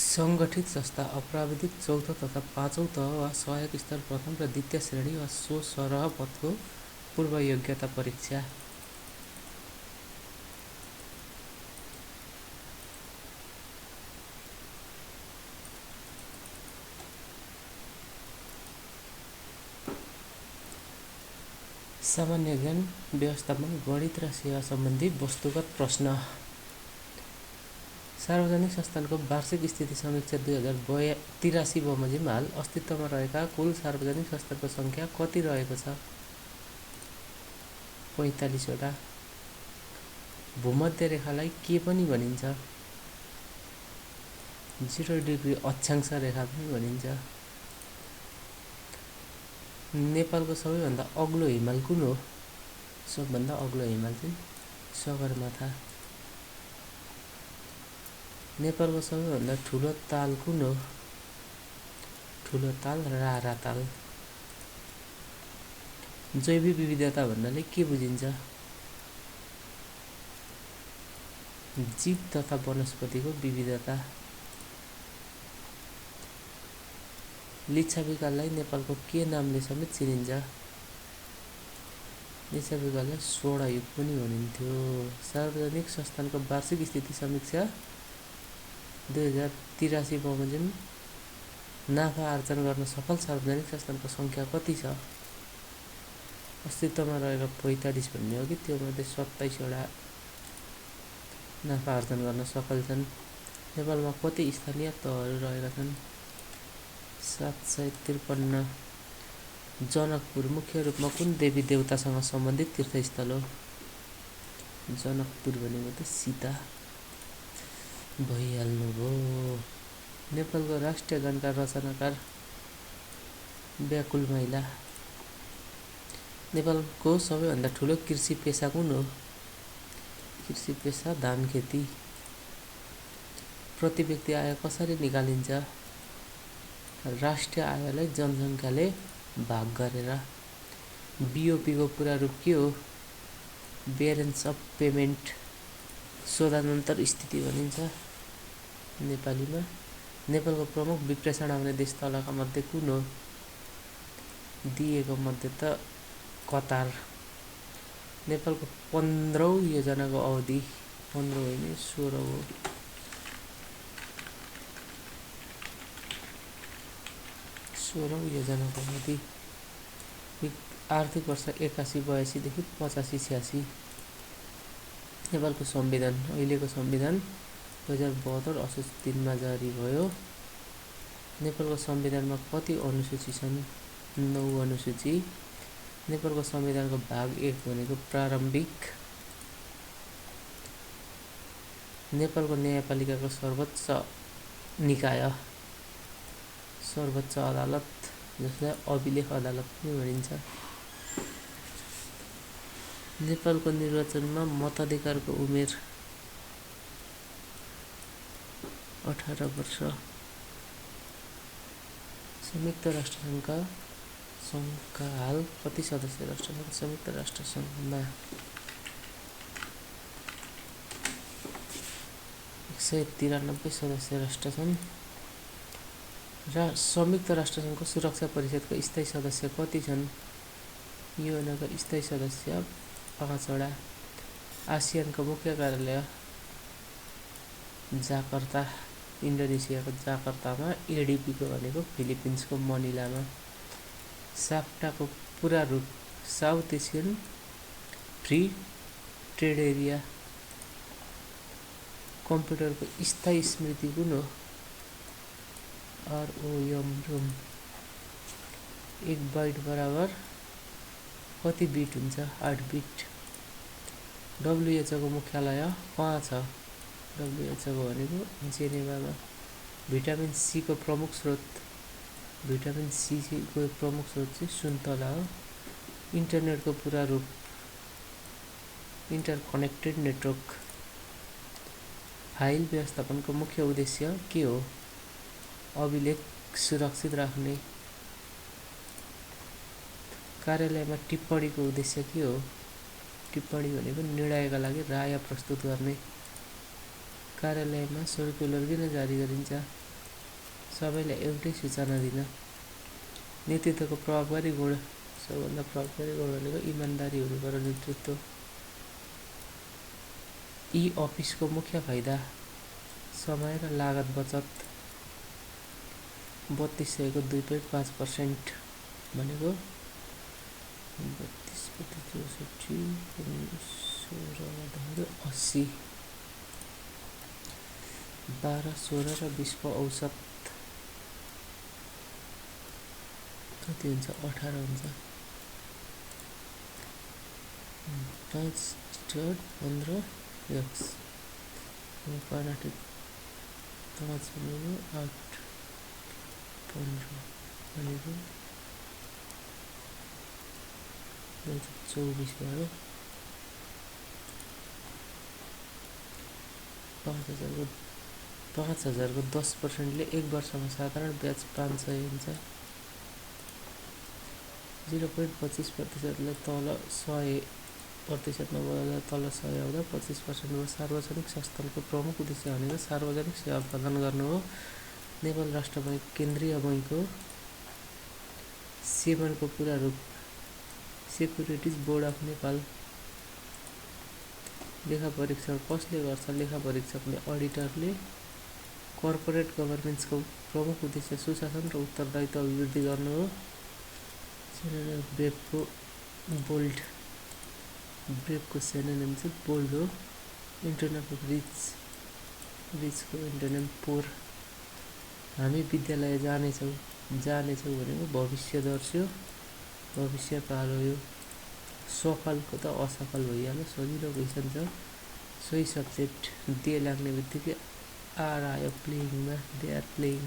सङ्गठित संस्था अप्राविधिक चौथो तथा पाँचौं तह वा सहायक स्तर प्रथम र द्वितीय श्रेणी वा सो सरह पदको पूर्व योग्यता परीक्षा। सामान्य ज्ञान, व्यवस्थापन, गणित र सेवा सम्बन्धी वस्तुगत प्रश्न। सार्वजनिक संस्थानको वार्षिक स्थिति समीक्षा 2083 बमोजिम हाल अस्तित्वमा रहेका कुल सार्वजनिक संस्थानको सङ्ख्या कति रहेको छ? 45 वटा। भूमध्य रेखालाई के पनि भनिन्छ? 0 डिग्री अक्षांश रेखा पनि भनिन्छ। नेपालको सबैभन्दा अग्लो हिमाल कुन हो? सबभन्दा अग्लो हिमाल चाहिँ सगरमाथा। नेपालको सबैभन्दा ठुलो ताल कुन हो? ठुलो ताल रारा ताल। जैविक विविधता भन्नाले के बुझिन्छ? जीव तथा वनस्पतिको विविधता। लिच्छविकालाई नेपालको के नामले समेत चिनिन्छ? लिच्छविकालाई स्वर्णयुग पनि भनिन्थ्यो। सार्वजनिक संस्थानको वार्षिक स्थिति समीक्षा 2083 बमोजिम नाफा आर्जन गर्न सफल सार्वजनिक संस्थानको सङ्ख्या कति छ? अस्तित्वमा रहेको 45 भन्ने हो कि त्यो मध्ये 27 वटा नाफा आर्जन गर्न सफल छन्। नेपालमा कति स्थानीय तहहरू रहेका छन्? 753। जनकपुर मुख्य रूपमा कुन देवी देवतासँग सम्बन्धित तीर्थस्थल हो? जनकपुर भनेको त सीता भइहाल्नुभयो। नेपालको राष्ट्रिय गानका रचनाकार व्याकुल महिला। नेपालको सबैभन्दा ठुलो कृषि पेशा कुन हो? कृषि पेशा धान खेती। प्रति व्यक्ति आय कसरी निकालिन्छ? राष्ट्रिय आयलाई जनसङ्ख्याले भाग गरेर। बिओपीको पूरा रूप के हो? ब्यालेन्स अफ पेमेन्ट, शोधानन्तर स्थिति भनिन्छ नेपालीमा। नेपालको प्रमुख विप्रेषण आउने देश तलका मध्ये कुन हो? दिएको मध्ये त कतार। नेपालको 15औं योजनाको अवधि 15 होइन 16 हो। 16औं योजनाको अवधि आर्थिक वर्ष 81-82 देखि 85-86। नेपालको संविधान, अहिलेको संविधान 2072 असोज 3 मा जारी भयो। नेपालको संविधानमा कति अनुसूची छन्? 9 अनुसूची। नेपालको संविधानको भाग 1 भनेको प्रारम्भिक। नेपालको न्यायपालिकाको सर्वोच्च निकाय सर्वोच्च अदालत, जसलाई अभिलेख अदालत पनि भनिन्छ। नेपालको निर्वाचनमा मताधिकारको उमेर 18 वर्ष। संयुक्त राष्ट्रसङ्घका हाल कति सदस्य राष्ट्र छन्? संयुक्त राष्ट्रसङ्घमा 193 सदस्य राष्ट्र छन्। र संयुक्त राष्ट्रसङ्घको सुरक्षा परिषदको स्थायी सदस्य कति छन्? युएनको स्थायी सदस्य 5 वटा। आसियानको मुख्य कार्यालय जाकर्ता, इन्डोनेसियाको जाकर्तामा। एडिपीको भनेको फिलिपिन्सको मनिलामा। साफ्टाको पूरा रूप south Asian free trade area. कम्प्युटरको स्थायी स्मृति कुन हो? ROM। 1 बाइट बराबर कति बिट हुन्छ? 8 बिट। WHO को मुख्यालय कहाँ छ? WHO भनेको जेनेभामा। भिटामिन सी को प्रमुख स्रोत, भिटामिन सी को प्रमुख स्रोत चाहिँ सुन्तला हो। इन्टरनेटको पूरा रूप इन्टरकनेक्टेड नेटवर्क। फाइल व्यवस्थापनको मुख्य उद्देश्य के हो? अभिलेख सुरक्षित राख्ने। कार्यालयमा टिप्पणीको उद्देश्य के हो? टिप्पणी भनेको निर्णयका लागि राय प्रस्तुत गर्ने। कार्यालयमा सर्कुलर किन जारी गरिन्छ? सबैलाई एउटै सूचना दिन। नेतृत्वको प्रभावकारी गुण, सबभन्दा प्रभावकारी गुण भनेको इमान्दारी हुनुपर्यो नेतृत्व। ई अफिसको मुख्य फाइदा समय र लागत बचत। 3200 को 2.5% भनेको 32 बटे 64 16 12 16 र 20 को औसत कति हुन्छ 18 हुन्छ। 5/15 x 5/8 15 भनेको 24 भयो। 5000 को 10% ले 1 वर्षमा साधारण ब्याज 500 हुन्छ। 0.25% ले तल 100% मा बढ्दा तल 100 आउँदा 25% मा सार्वजनिक संस्थानको प्रमुख उद्देश्य भनेको सार्वजनिक सेवा प्रदान गर्नु हो। नेपाल राष्ट्र बैंक केन्द्रीय बैंक हो। सेवनको पूरा रूप सेक्युरिटीज बोर्ड अफ नेपाल। लेखा परीक्षण कसले गर्छ? लेखा परीक्षकले, अडिटरले। कर्पोरेट गभर्नेन्सको प्रमुख उद्देश्य सुशासन र उत्तरदायित्व अभिवृद्धि गर्नु हो। ब्रेकको बोल्ड, ब्रेकको सिनोनिम चाहिँ बोल्ड हो। इन्टरनेम रिचको इन्टरनेम पोर। हामी विद्यालय जानेछौँ भनेको भविष्यदर्शी हो, भविष्यकाल हो। यो सफलको त असफल भइहाल्यो, सजिलो क्वेसन छ। सोही सब्जेक्ट दे लाग्ने बित्तिकै आर आयो प्लेइङमा, दे आर प्लेइङ।